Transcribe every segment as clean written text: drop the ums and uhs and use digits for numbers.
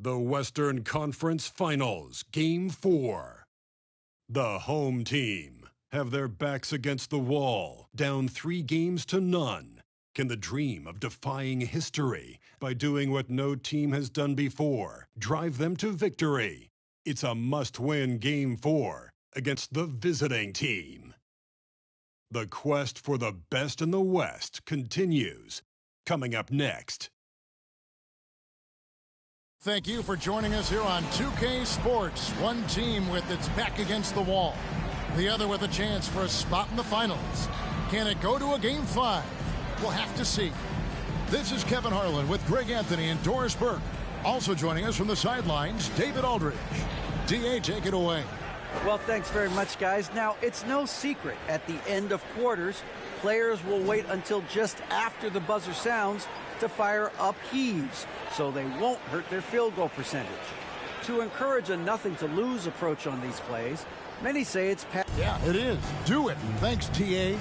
The Western Conference Finals, Game 4. The home team have their backs against the wall, down 3-0. Can the dream of defying history by doing what no team has done before drive them to victory? It's a must-win Game 4 against the visiting team. The quest for the best in the West continues. Coming up next. Thank you for joining us here on 2K Sports. One team with its back against the wall. The other with a chance for a spot in the finals. Can it go to a Game 5? We'll have to see. This is Kevin Harlan with Greg Anthony and Doris Burke. Also joining us from the sidelines, David Aldridge. DA, take it away. Well, thanks very much, guys. Now, it's no secret at the end of quarters, players will wait until just after the buzzer sounds to fire up heaves, so they won't hurt their field goal percentage. To encourage a nothing-to-lose approach on these plays, many say it's... Yeah, it is. Do it. Thanks, TA.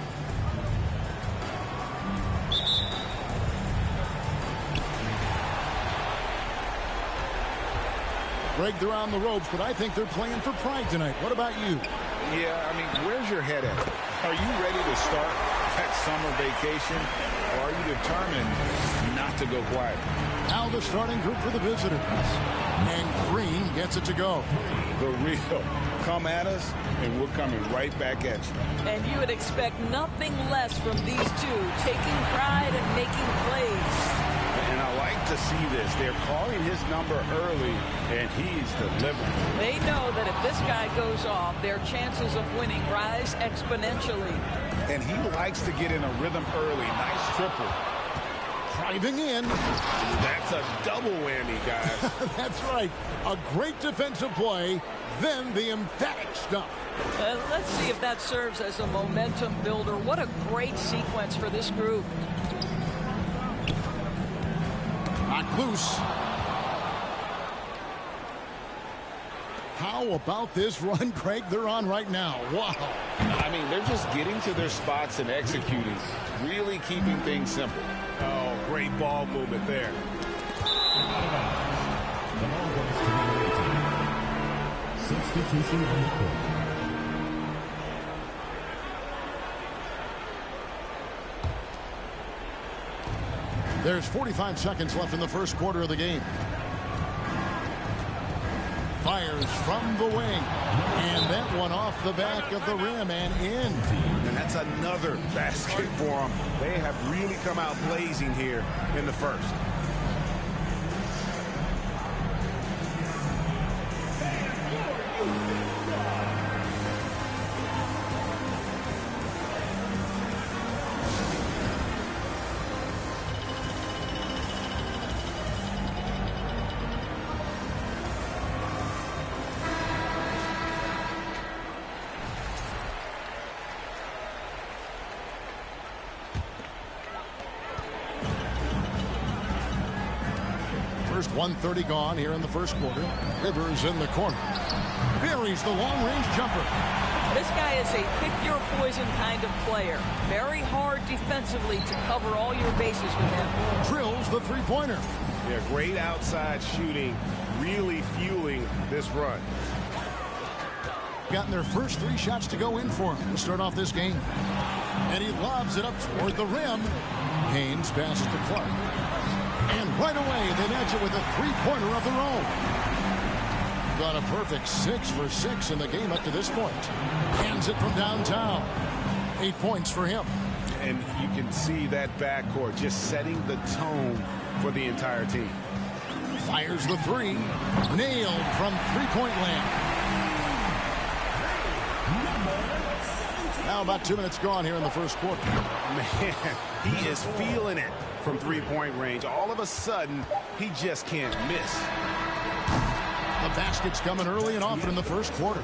Greg, they're on the ropes, but I think they're playing for pride tonight. What about you? Yeah, I mean, where's your head at? Are you ready to start that summer vacation, or are you determined not to go quiet? Now the starting group for the visitors. And Green gets it to go. The real. Come at us, and we're coming right back at you. And you would expect nothing less from these two, taking pride and making plays. And I like to see this. They're calling his number early, and he's delivering. They know that if this guy goes off, their chances of winning rise exponentially. And he likes to get in a rhythm early. Nice triple. Driving in. That's a double whammy, guys. That's right. A great defensive play, then the emphatic stuff. Let's see if that serves as a momentum builder. What a great sequence for this group. Knocked loose. How about this run, Craig, they're on right now? Wow. I mean, they're just getting to their spots and executing, really keeping things simple. Oh, great ball movement there. Substitution on the court. There's 45 seconds left in the first quarter of the game. Fires from the wing. And that one off the back of the rim and in. And that's another basket for them. They have really come out blazing here in the first. First 1:30 gone here in the first quarter. Rivers in the corner. Buries the long-range jumper. This guy is a pick-your-poison kind of player. Very hard defensively to cover all your bases with him. Drills the three-pointer. Yeah, great outside shooting, really fueling this run. Gotten their first 3 shots to go in for him to start off this game. And he lobs it up toward the rim. Haynes passes to Clark. And right away, they match it with a three-pointer of their own. Got a perfect 6 for 6 in the game up to this point. Hands it from downtown. 8 points for him. And you can see that backcourt just setting the tone for the entire team. Fires the 3. Nailed from three-point land. Now about 2 minutes gone here in the first quarter. Man, he is feeling it from three-point range. All of a sudden, he just can't miss. The basket's coming early and often in the first quarter.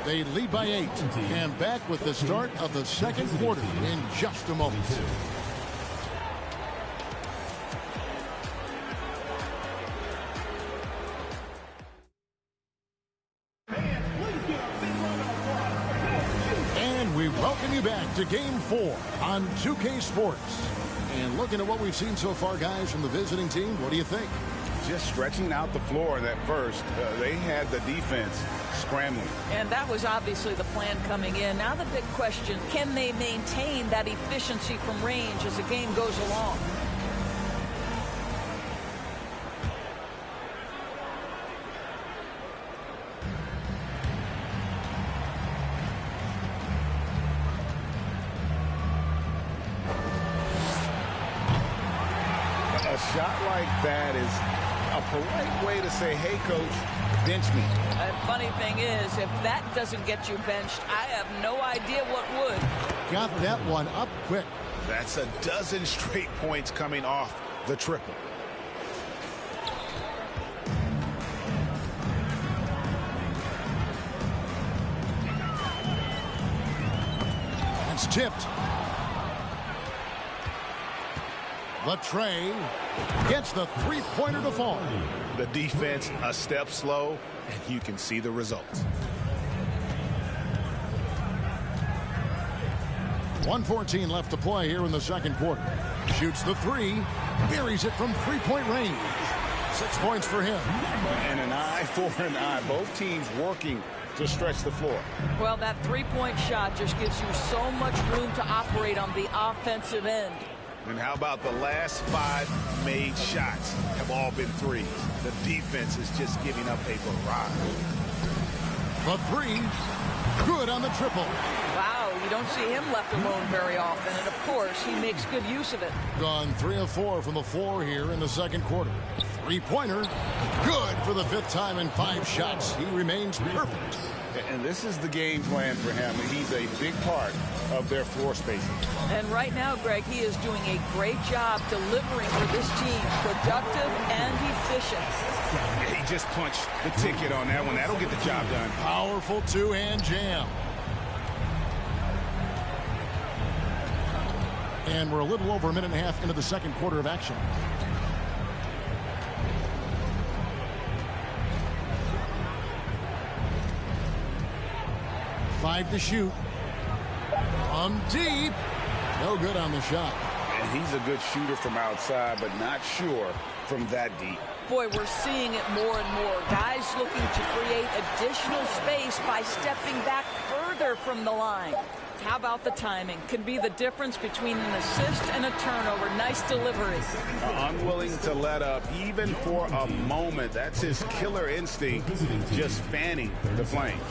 They lead by 8. And back with the start of the second quarter in just a moment. And we welcome you back to Game 4 on 2K Sports. And looking at what we've seen so far, guys, from the visiting team, what do you think? just stretching out the floor in that first. They had the defense scrambling. And that was obviously the plan coming in. Now the big question, can they maintain that efficiency from range as the game goes along? A shot like that is a polite way to say, hey, coach, bench me. The funny thing is, if that doesn't get you benched, I have no idea what would. Got that one up quick. That's a dozen straight points coming off the triple. It's tipped. Latrey gets the three-pointer to fall. The defense a step slow, and you can see the results. 1:14 left to play here in the second quarter. Shoots the three, buries it from three-point range. 6 points for him. And an eye for an eye. Both teams working to stretch the floor. Well, that three-point shot just gives you so much room to operate on the offensive end. And how about the last 5 made shots have all been threes? The defense is just giving up a barrage. The three, good on the triple. Wow, you don't see him left alone very often, and of course, he makes good use of it. Gone 3 of 4 from the floor here in the second quarter. Three-pointer, good for the 5th time in 5 shots. He remains perfect. And this is the game plan for him. He's a big part of their floor spacing. And right now, Greg, he is doing a great job delivering for this team, productive and efficient. He just punched the ticket on that one. That'll get the job done. Powerful two-hand jam. And we're a little over a minute and a half into the second quarter of action. Five to shoot. From deep. No good on the shot. And he's a good shooter from outside, but not sure from that deep. Boy, we're seeing it more and more. Guys looking to create additional space by stepping back further from the line. How about the timing? Can be the difference between an assist and a turnover. Nice delivery. Unwilling to let up even for a moment. That's his killer instinct, just fanning the flames.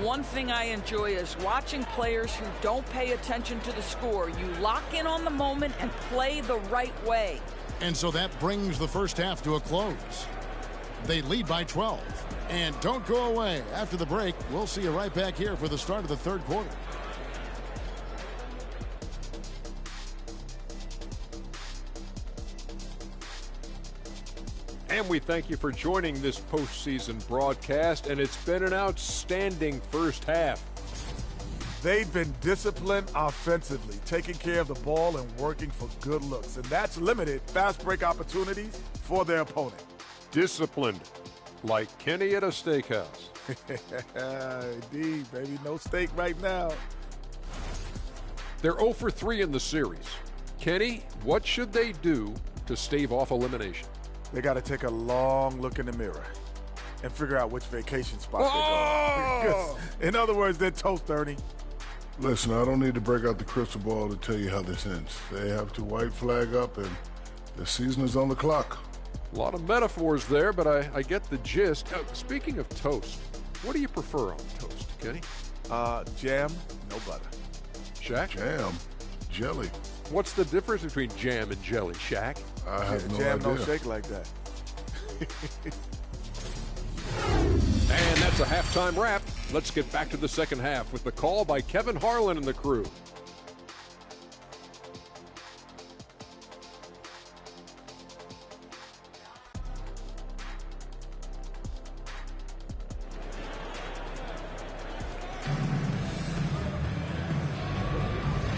One thing I enjoy is watching players who don't pay attention to the score. You lock in on the moment and play the right way. And so that brings the first half to a close. They lead by 12. And don't go away. After the break, we'll see you right back here for the start of the third quarter. And we thank you for joining this postseason broadcast, and it's been an outstanding first half. They've been disciplined offensively, taking care of the ball and working for good looks, and that's limited fast break opportunities for their opponent. Disciplined, like Kenny at a steakhouse. Indeed, baby. No steak right now. They're 0 for 3 in the series. Kenny, what should they do to stave off elimination? They got to take a long look in the mirror and figure out which vacation spot they're going. In other words, they're toast, Ernie. Listen, I don't need to break out the crystal ball to tell you how this ends. They have to white flag up, and the season is on the clock. A lot of metaphors there, but I get the gist. Speaking of toast, what do you prefer on toast, Kenny? Jam, no butter. Shaq? Jam, jelly. What's the difference between jam and jelly, Shaq? I have no Jam idea. don't shake like that. And that's a halftime wrap. Let's get back to the second half with the call by Kevin Harlan and the crew.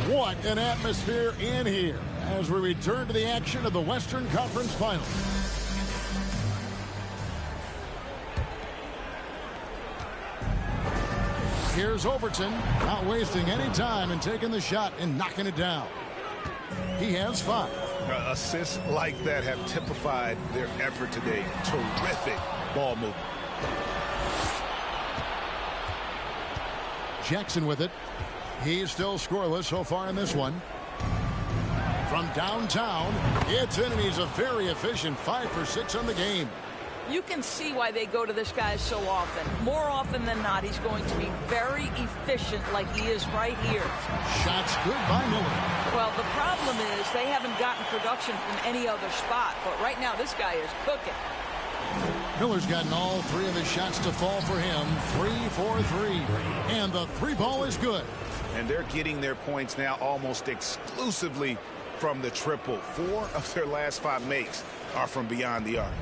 What an atmosphere in here as we return to the action of the Western Conference Finals. Here's Overton, not wasting any time and taking the shot and knocking it down. He has 5. Assists like that have typified their effort today. Terrific ball movement. Jackson with it. He's still scoreless so far in this one. From downtown, it's in, and he's a very efficient 5 for 6 on the game. You can see why they go to this guy so often. More often than not, he's going to be very efficient like he is right here. Shots good by Miller. Well, the problem is they haven't gotten production from any other spot, but right now this guy is cooking. Miller's gotten all 3 of his shots to fall for him. 3 for 3. And the 3 ball is good. And they're getting their points now almost exclusively from the triple. 4 of their last 5 makes are from beyond the arc.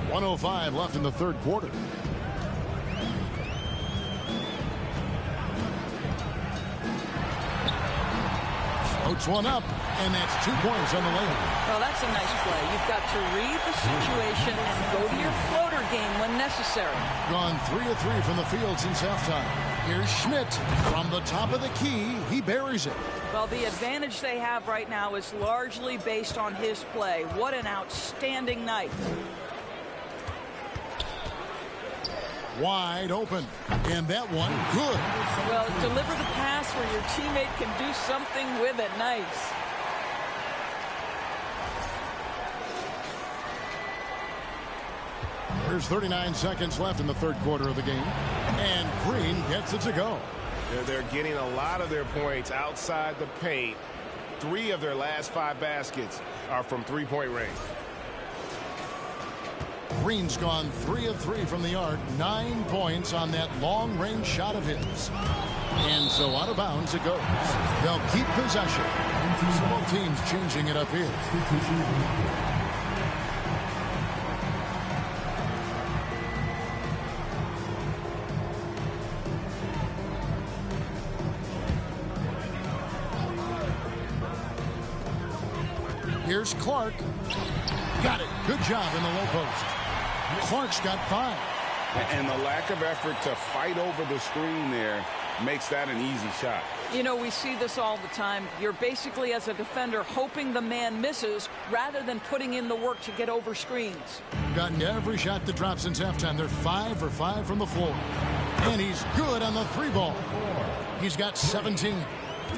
1:05 left in the third quarter. Floats one up, and that's 2 points on the layup. Well, that's a nice play. You've got to read the situation and go to your floater game when necessary. Gone 3 of 3 from the field since halftime. Here's Schmidt from the top of the key. He buries it. Well, the advantage they have right now is largely based on his play. What an outstanding night. Wide open, and that one good. Well, deliver the pass where your teammate can do something with it. Nice. There's 39 seconds left in the third quarter of the game, and Green gets it to go. They're getting a lot of their points outside the paint. 3 of their last 5 baskets are from three-point range. Green's gone 3 of 3 from the arc. 9 points on that long-range shot of his. And so out of bounds it goes. They'll keep possession. Both teams changing it up here. Here's Clark. Got it. Good job in the low post. Clark's got 5. And the lack of effort to fight over the screen there makes that an easy shot. You know, we see this all the time. You're basically, as a defender, hoping the man misses rather than putting in the work to get over screens. Gotten every shot that dropped since halftime. They're 5 for 5 from the floor. And he's good on the 3 ball. He's got 17.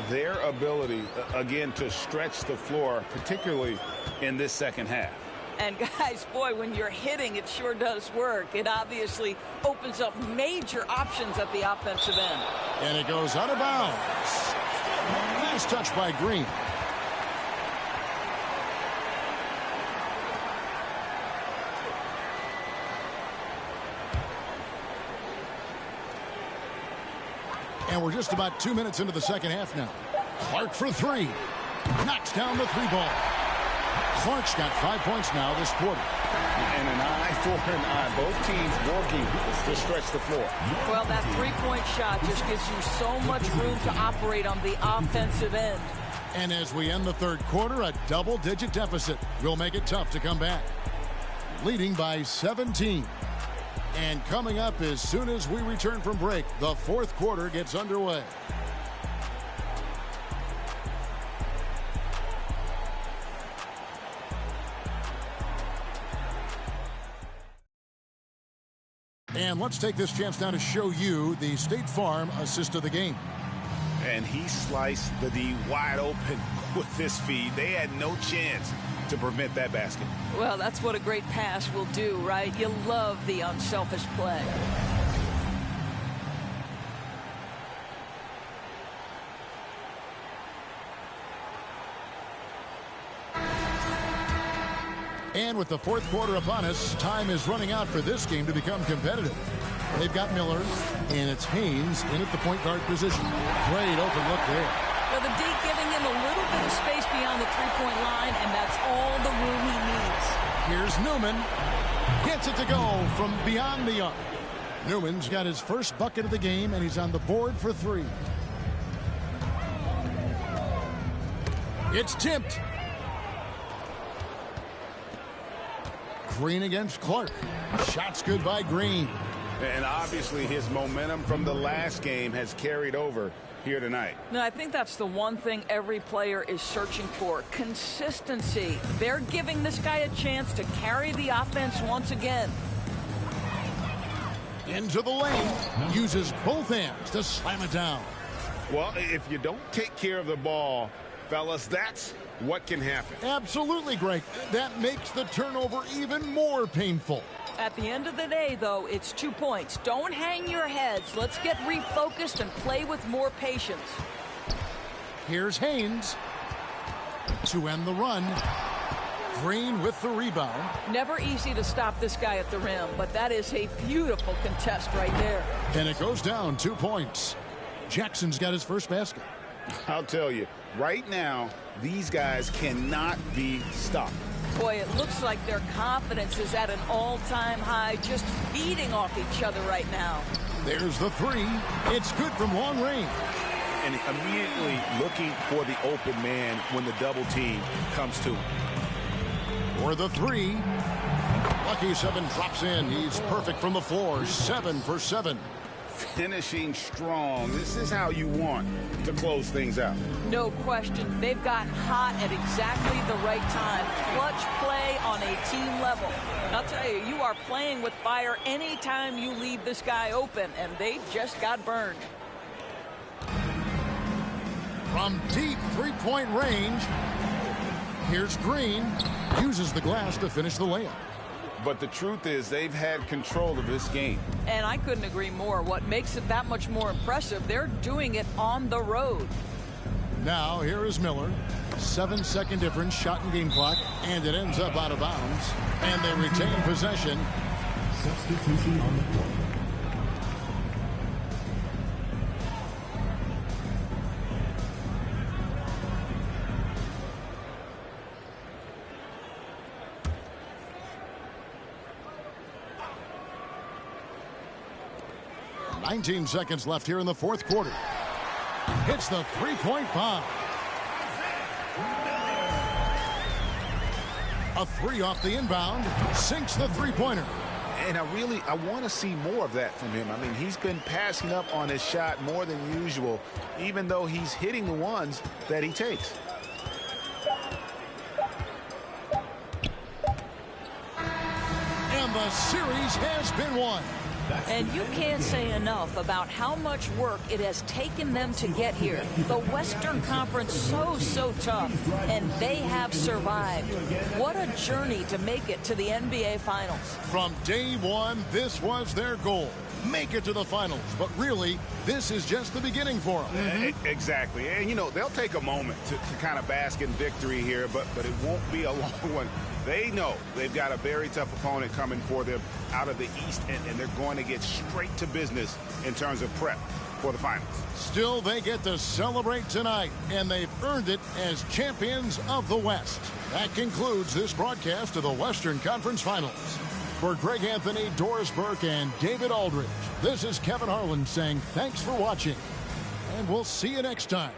Their ability, again, to stretch the floor, particularly in this second half. And guys, boy, when you're hitting, it sure does work. It obviously opens up major options at the offensive end. And it goes out of bounds. Nice touch by Green. And we're just about 2 minutes into the second half now. Clark for 3. Knocks down the 3 ball. Clark's got 5 points now this quarter. And an eye for an eye. Both teams working to stretch the floor. Well, that 3-point shot just gives you so much room to operate on the offensive end. And as we end the third quarter, a double-digit deficit will make it tough to come back. Leading by 17. And coming up as soon as we return from break, the fourth quarter gets underway. And let's take this chance now to show you the State Farm assist of the game. And he sliced the D wide open with this feed. They had no chance to prevent that basket. Well, that's what a great pass will do, right? You love the unselfish play. And with the fourth quarter upon us, time is running out for this game to become competitive. They've got Miller, and it's Haynes in at the point guard position. Great open look there. Well, the D giving him a little bit of space beyond the three-point line, and that's all the room he needs. Here's Newman. Gets it to go from beyond the arc. Newman's got his first bucket of the game, and he's on the board for 3. It's tipped. Green against Clark. Shot's good by Green. And obviously his momentum from the last game has carried over here tonight. No, I think that's the one thing every player is searching for. Consistency. They're giving this guy a chance to carry the offense once again. Into the lane. Uses both hands to slam it down. Well, if you don't take care of the ball, fellas, that's what can happen. Absolutely, Greg. That makes the turnover even more painful. At the end of the day, though, it's 2 points. Don't hang your heads. Let's get refocused and play with more patience. Here's Haynes to end the run. Green with the rebound. Never easy to stop this guy at the rim, but that is a beautiful contest right there. And it goes down 2 points. Jackson's got his first basket. I'll tell you, right now, these guys cannot be stopped. Boy, it looks like their confidence is at an all-time high, just feeding off each other right now. There's the three. It's good from long range. And immediately looking for the open man when the double team comes to him. For the three. Lucky 7 drops in. He's perfect from the floor. 7 for 7. Finishing strong. This is how you want to close things out. No question. They've got hot at exactly the right time. Clutch play on a team level. I'll tell you, you are playing with fire anytime you leave this guy open, and they just got burned. From deep three-point range, here's Green. Uses the glass to finish the layup. But the truth is they've had control of this game. And I couldn't agree more. What makes it that much more impressive, they're doing it on the road. Now, here is Miller. 7-second difference, shot and game clock, and it ends up out of bounds. And they retain possession. Substitution on the court. Nineteen seconds left here in the fourth quarter. Hits the three-point bomb. A three off the inbound. Sinks the three-pointer. And I want to see more of that from him. I mean, he's been passing up on his shot more than usual, even though he's hitting the ones that he takes. And the series has been won. And you can't say enough about how much work it has taken them to get here. The Western Conference so tough, and they have survived. What a journey to make it to the NBA Finals. From day one, this was their goal. Make it to the finals. But really, this is just the beginning for them. Exactly. And, you know, they'll take a moment to kind of bask in victory here, but it won't be a long one. They know they've got a very tough opponent coming for them out of the East, and they're going to get straight to business in terms of prep for the finals. Still, they get to celebrate tonight, and they've earned it as champions of the West. That concludes this broadcast of the Western Conference Finals. For Greg Anthony, Doris Burke, and David Aldridge, this is Kevin Harlan saying thanks for watching, and we'll see you next time.